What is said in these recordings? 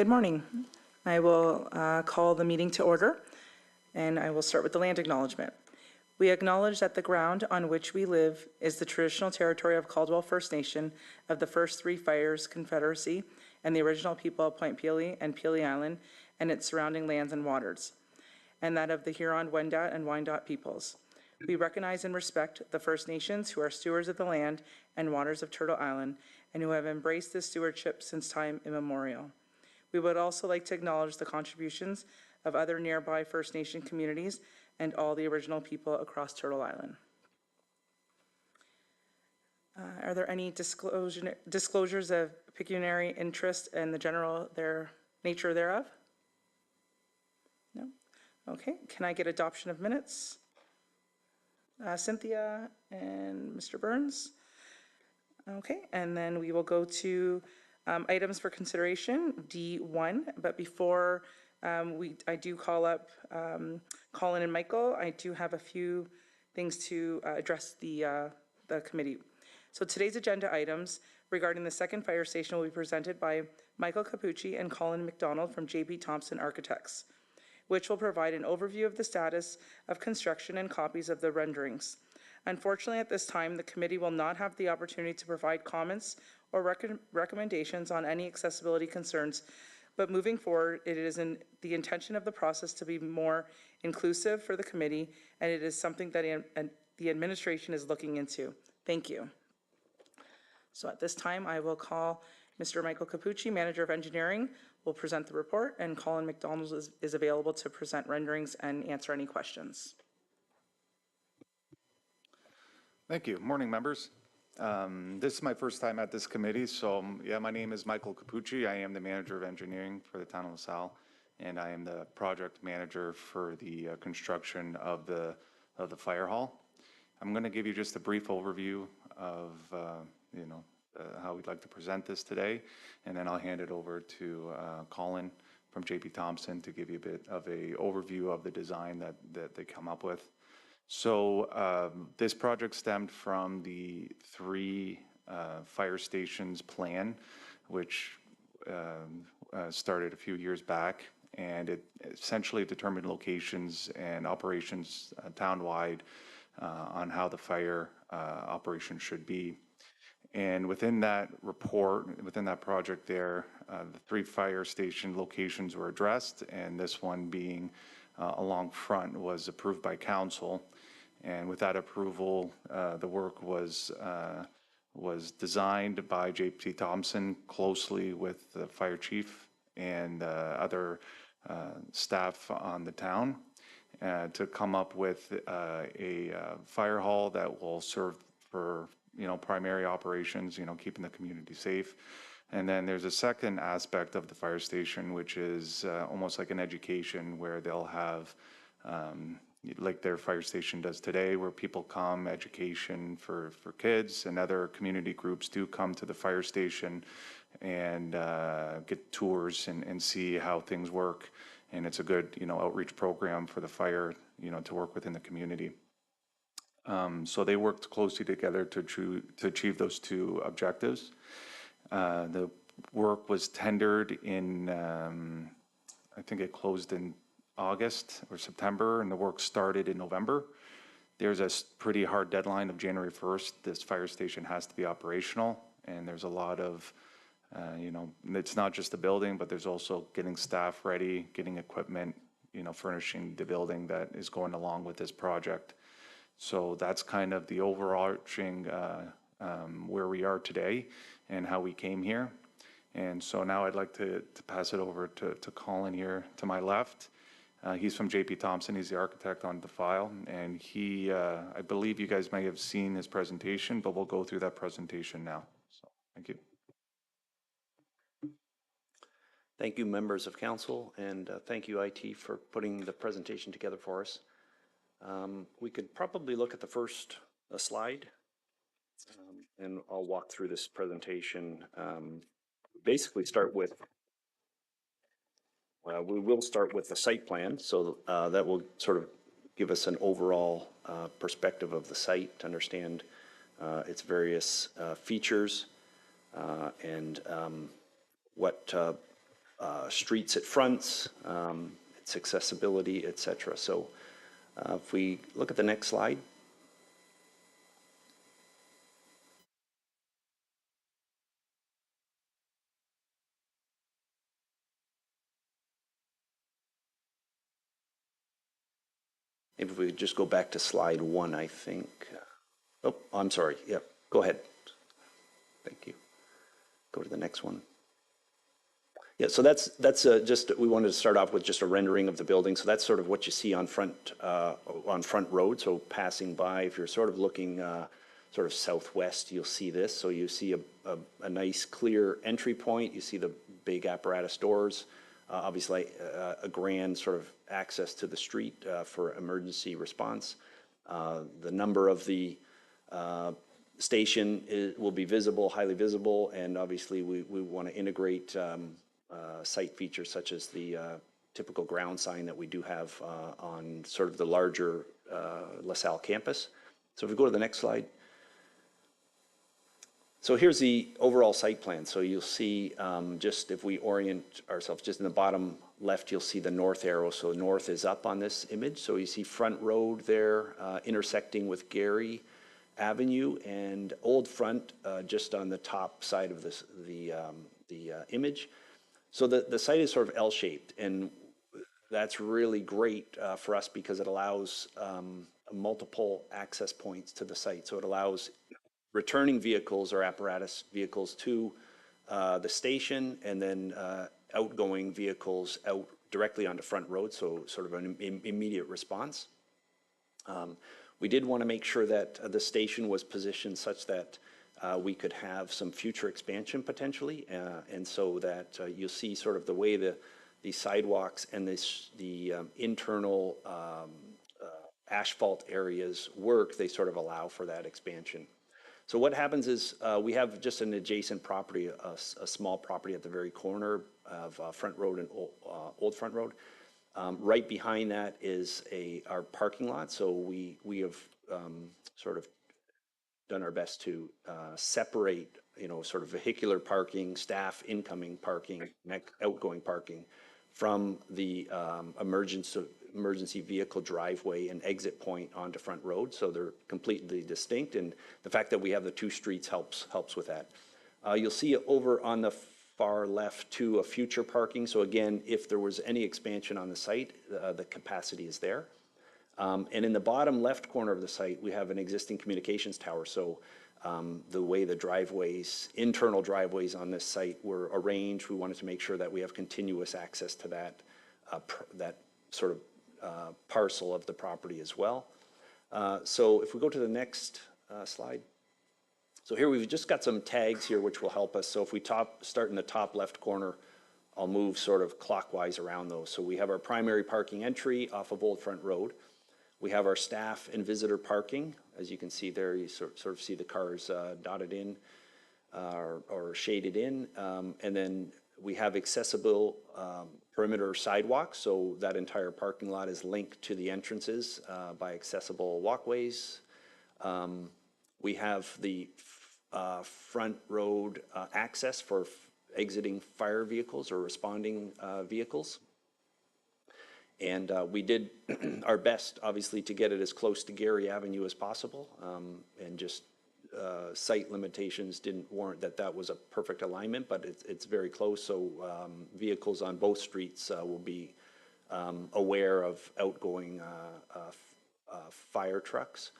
Good morning. I will call the meeting to order, and I will start with the land acknowledgement. We acknowledge that the ground on which we live is the traditional territory of Caldwell First Nation of the First Three Fires Confederacy and the original people of Point Pelee and Pelee Island and its surrounding lands and waters, and that of the Huron-Wendat and Wyandot peoples. We recognize and respect the First Nations who are stewards of the land and waters of Turtle Island and who have embraced this stewardship since time immemorial. We would also like to acknowledge the contributions of other nearby First Nation communities and all the original people across Turtle Island. Are there any disclosures of pecuniary interest and the general nature thereof? No? Okay, can I get adoption of minutes? Cynthia and Mr. Burns. Okay, and then we will go to items for consideration, D1. But before I do call up Colin and Michael, I do have a few things to address the committee. So today's agenda items regarding the second fire station will be presented by Michael Capucci and Colin McDonald from JP Thompson Architects, which will provide an overview of the status of construction and copies of the renderings. Unfortunately, at this time, the committee will not have the opportunity to provide comments or recommendations on any accessibility concerns, but moving forward, it is in the intention of the process to be more inclusive for the committee, and it is something that the administration is looking into. Thank you. So at this time, I will call Mr. Michael Capucci, Manager of Engineering, will present the report, and Colin McDonald is available to present renderings and answer any questions. Thank you. Morning, members. This is my first time at this committee, so yeah, my name is Michael Capucci. I am the Manager of Engineering for the Town of LaSalle, and I am the project manager for the construction of the fire hall. I'm going to give you just a brief overview of how we'd like to present this today, and then I'll hand it over to Colin from JP Thompson to give you a bit of a overview of the design that they come up with. So this project stemmed from the three fire stations plan, which started a few years back, and it essentially determined locations and operations townwide on how the fire operation should be. And within that report, within that project there, the three fire station locations were addressed, and this one being along front was approved by council. And with that approval, the work was designed by JP Thompson closely with the fire chief and other staff on the town to come up with a fire hall that will serve for primary operations, keeping the community safe. And then there's a second aspect of the fire station, which is almost like an education where they'll have like their fire station does today, where people come, education for kids, and other community groups do come to the fire station and get tours and see how things work. And it's a good, outreach program for the fire, to work within the community. So they worked closely together to achieve those two objectives. The work was tendered in, I think it closed in August or September, and the work started in November. There's a pretty hard deadline of January 1st. This fire station has to be operational, and there's a lot of, it's not just the building, but there's also getting staff ready, getting equipment, furnishing the building that is going along with this project. So that's kind of the overarching where we are today and how we came here. And so now I'd like to pass it over to Colin here to my left. He's from JP Thompson. He's the architect on the file, and he, I believe you guys may have seen his presentation, but we'll go through that presentation now. So, thank you. Thank you, members of council, and thank you, IT, for putting the presentation together for us. We could probably look at the first slide, and I'll walk through this presentation. Basically start with we will start with the site plan, so that will sort of give us an overall perspective of the site to understand its various features and what streets it fronts, its accessibility, et cetera. So if we look at the next slide. If we could just go back to slide 1, I think. Oh, I'm sorry. Yep, go ahead. Thank you. Go to the next one. Yeah, so that's just, we wanted to start off with just a rendering of the building. So that's sort of what you see on Front Road. So passing by, if you're sort of looking sort of southwest, you'll see this. So you see a nice clear entry point. You see the big apparatus doors. Obviously, a grand sort of access to the street for emergency response. The number of the station will be visible, highly visible, and obviously we want to integrate site features such as the typical ground sign that we do have on sort of the larger LaSalle campus. So if we go to the next slide. So here's the overall site plan. So you'll see, just if we orient ourselves, just in the bottom left, you'll see the north arrow. So north is up on this image. So you see Front Road there intersecting with Gary Avenue, and Old Front just on the top side of this, the image. So the site is sort of L-shaped, and that's really great for us because it allows multiple access points to the site. So it allows returning vehicles or apparatus vehicles to the station, and then outgoing vehicles out directly onto Front Road, so sort of an immediate response. We did want to make sure that the station was positioned such that we could have some future expansion potentially, and so that you'll see sort of the way the sidewalks and the internal asphalt areas work, they sort of allow for that expansion. So what happens is we have just an adjacent property, a small property at the very corner of Front Road and Old Front Road. Right behind that is our parking lot. So we have sort of done our best to separate, sort of vehicular parking, staff incoming parking, outgoing parking from the emergency vehicle driveway and exit point onto Front Road. So they're completely distinct, and the fact that we have the two streets helps with that. You'll see over on the far left to a future parking. So again, if there was any expansion on the site, the capacity is there. And in the bottom left corner of the site, we have an existing communications tower. So the way the driveways, internal driveways on this site were arranged, we wanted to make sure that we have continuous access to that sort of parcel of the property as well. So if we go to the next slide. So here we've just got some tags here which will help us. So if we start in the top left corner, I'll move sort of clockwise around those. So we have our primary parking entry off of Old Front Road. We have our staff and visitor parking. As you can see there, you sort of see the cars dotted in or shaded in. And then we have accessible perimeter sidewalks. So that entire parking lot is linked to the entrances by accessible walkways. We have the Front Road access for exiting fire vehicles or responding vehicles. And we did our best, obviously, to get it as close to Gary Avenue as possible. And just site limitations didn't warrant that was a perfect alignment, but it's very close. So vehicles on both streets will be aware of outgoing fire trucks.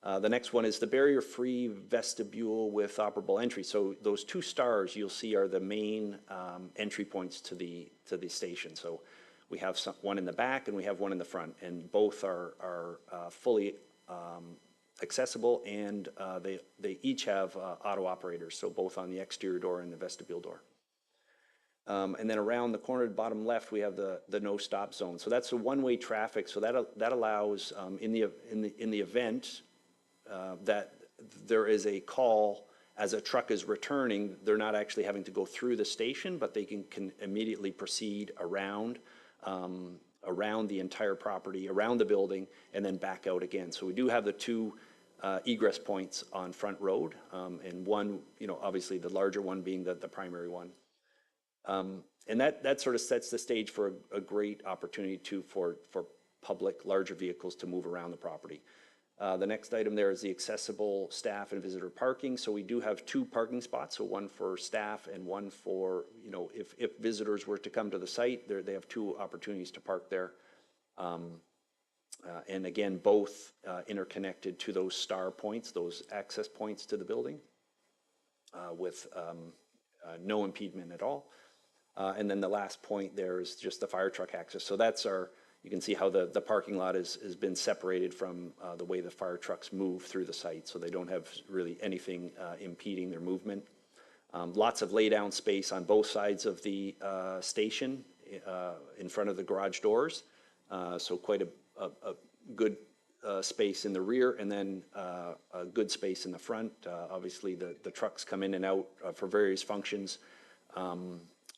The next one is the barrier-free vestibule with operable entry. So those two stars you'll see are the main entry points to the station. So we have one in the back and we have one in the front, and both are fully accessible, and they each have auto operators, so both on the exterior door and the vestibule door. And then around the corner, bottom left, we have the no stop zone. So that's a one-way traffic. So that allows in the event that there is a call as a truck is returning, they're not actually having to go through the station, but they can immediately proceed around the entire property, around the building, and then back out again. So we do have the two egress points on Front Road, and one, obviously the larger one being the primary one. And that sort of sets the stage for a great opportunity for public, larger vehicles to move around the property. The next item there is the accessible staff and visitor parking. So we do have 2 parking spots, so one for staff and one for, if visitors were to come to the site, they have 2 opportunities to park there. And again, both interconnected to those star points, those access points to the building with no impediment at all. And then the last point there is just the fire truck access. So that's you can see how the parking lot has been separated from the way the fire trucks move through the site. So they don't have really anything impeding their movement. Lots of lay down space on both sides of the station in front of the garage doors. So quite a good space in the rear, and then a good space in the front. Obviously, the trucks come in and out for various functions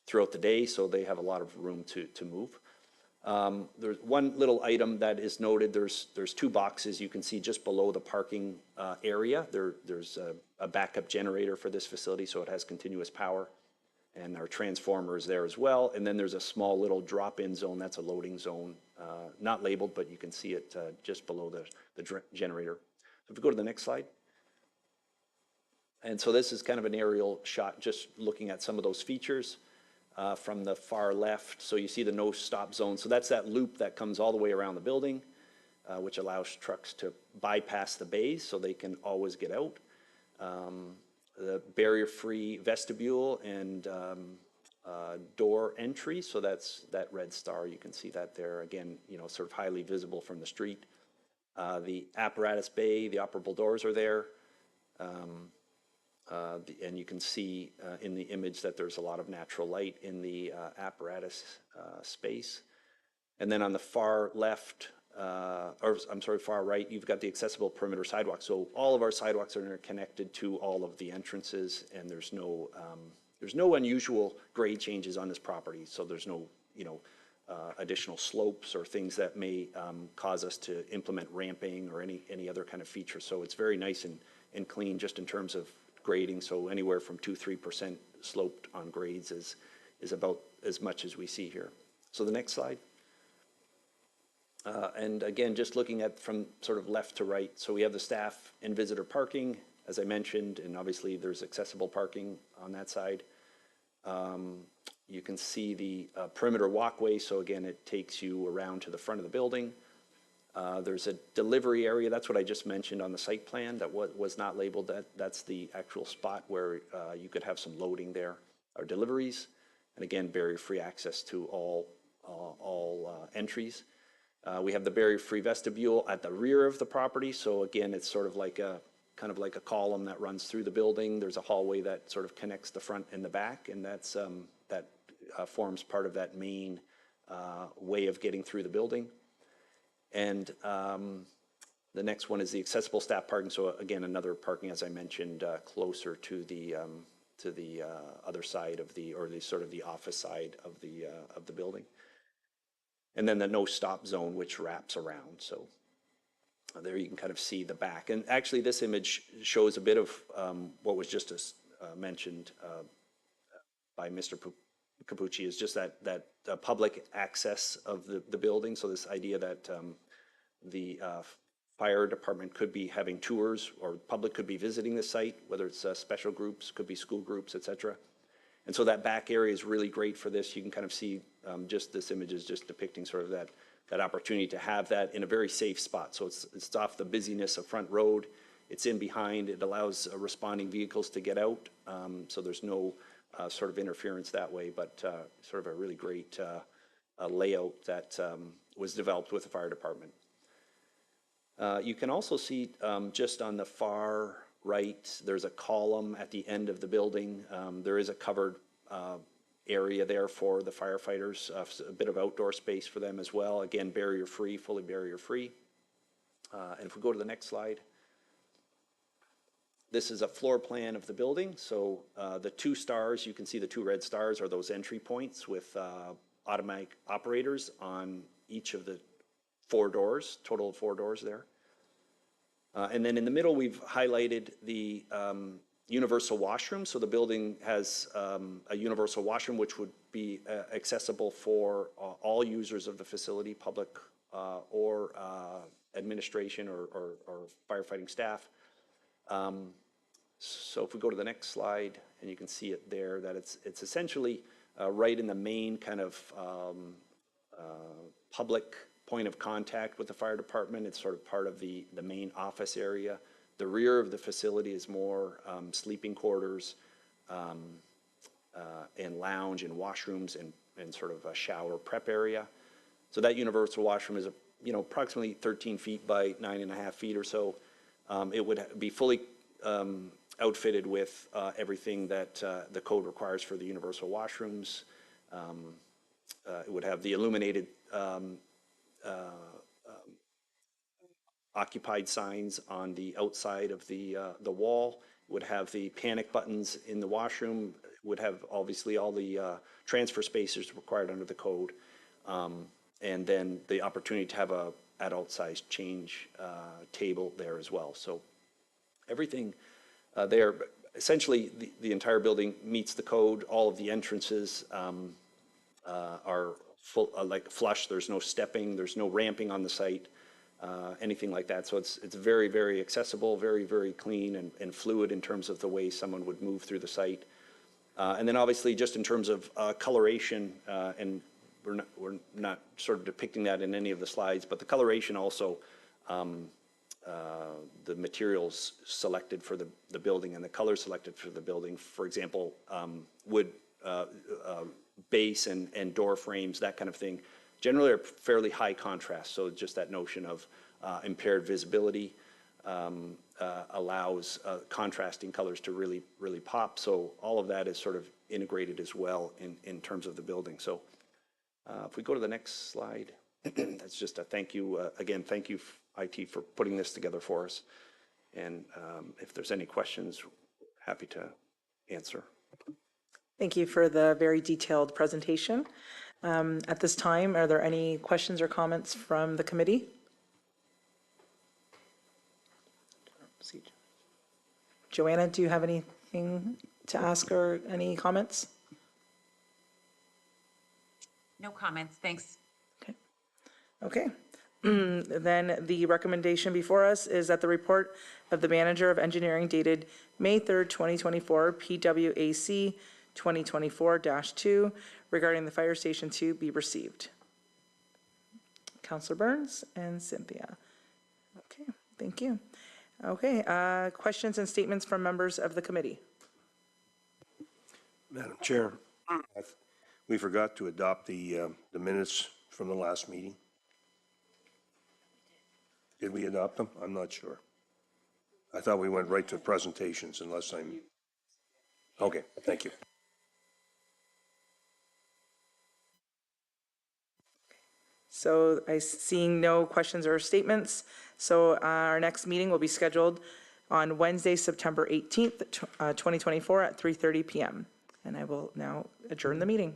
throughout the day, so they have a lot of room to move. There's one little item that is noted. There's 2 boxes you can see just below the parking area. There's a backup generator for this facility, so it has continuous power, and our transformer is there as well. And then there's a small little drop-in zone. That's a loading zone, not labeled, but you can see it just below the generator. So if we go to the next slide. And so this is kind of an aerial shot, just looking at some of those features from the far left. So you see the no stop zone. So that's that loop that comes all the way around the building, which allows trucks to bypass the bays so they can always get out. The barrier-free vestibule and door entry. So that's that red star. You can see that there again, sort of highly visible from the street. The apparatus bay, the operable doors are there. And you can see in the image that there's a lot of natural light in the apparatus space. And then on the far left, far right, you've got the accessible perimeter sidewalk. So all of our sidewalks are interconnected to all of the entrances, and there's no unusual grade changes on this property. So there's no, additional slopes or things that may cause us to implement ramping or any other kind of feature. So it's very nice and clean just in terms of grading. So anywhere from 2-3% sloped on grades is about as much as we see here. So the next slide. And again, just looking at from sort of left to right. So we have the staff and visitor parking, as I mentioned, and obviously there's accessible parking on that side. You can see the perimeter walkway. So again, it takes you around to the front of the building. There's a delivery area. That's what I just mentioned on the site plan that was not labeled. That's the actual spot where you could have some loading there or deliveries. And again, barrier-free access to all entries. We have the barrier-free vestibule at the rear of the property. So again, it's sort of like kind of like a column that runs through the building. There's a hallway that sort of connects the front and the back, and that forms part of that main way of getting through the building. And the next one is the accessible staff parking. So again, another parking, as I mentioned, closer to the other side of the sort of the office side of the building. And then the no stop zone, which wraps around. So there you can kind of see the back. And actually, this image shows a bit of what was just mentioned by Mr. Capucci, is just that public access of the building. So this idea that the fire department could be having tours, or public could be visiting the site, whether it's special groups, could be school groups, etc. And so that back area is really great for this. You can kind of see just this image is just depicting sort of that opportunity to have that in a very safe spot. So it's off the busyness of Front Road. It's in behind. It allows responding vehicles to get out. So there's no sort of interference that way, but sort of a really great layout that was developed with the fire department. You can also see just on the far right, there's a column at the end of the building. There is a covered area there for the firefighters, a bit of outdoor space for them as well. Again, barrier-free, fully barrier-free. And if we go to the next slide. This is a floor plan of the building. So the 2 stars, you can see the 2 red stars are those entry points with automatic operators on each of the 4 doors, total of 4 doors there. And then in the middle, we've highlighted the universal washroom. So the building has a universal washroom which would be accessible for all users of the facility, public or administration or firefighting staff. So if we go to the next slide, and you can see it there, that it's essentially right in the main kind of public point of contact with the fire department. It's sort of part of the main office area. The rear of the facility is more sleeping quarters and lounge and washrooms and sort of a shower prep area. So that universal washroom is approximately 13 feet by 9.5 feet or so. It would be fully outfitted with everything that the code requires for the universal washrooms. It would have the illuminated occupied signs on the outside of the wall. It would have the panic buttons in the washroom. It would have obviously all the transfer spacers required under the code. And then the opportunity to have a adult-sized change table there as well. So everything there, essentially the entire building meets the code. All of the entrances are full, like flush. There's no stepping, there's no ramping on the site, anything like that. So it's very, very accessible, very, very clean and fluid in terms of the way someone would move through the site. And then obviously just in terms of coloration, and we're not sort of depicting that in any of the slides, but the coloration also, the materials selected for the building and the colors selected for the building, for example, wood base and door frames, that kind of thing, generally are fairly high contrast. So just that notion of impaired visibility allows contrasting colors to really, really pop. So all of that is sort of integrated as well in terms of the building. So if we go to the next slide, that's just a thank you. Again, thank you, IT, for putting this together for us. And if there's any questions, happy to answer. Thank you for the very detailed presentation. At this time, are there any questions or comments from the committee? Joanna, do you have anything to ask or any comments? No comments, thanks. Okay. Then the recommendation before us is that the report of the Manager of Engineering dated May 3rd, 2024, PWAC 2024-2, regarding the Fire Station 2 be received. Councillor Burns and Cynthia. Okay, thank you. Okay, questions and statements from members of the committee. Madam Chair, we forgot to adopt the minutes from the last meeting. Did we adopt them? I'm not sure. I thought we went right to presentations unless I'm, okay, thank you. So seeing no questions or statements, so our next meeting will be scheduled on Wednesday, September 18th, 2024 at 3:30 p.m. And I will now adjourn the meeting.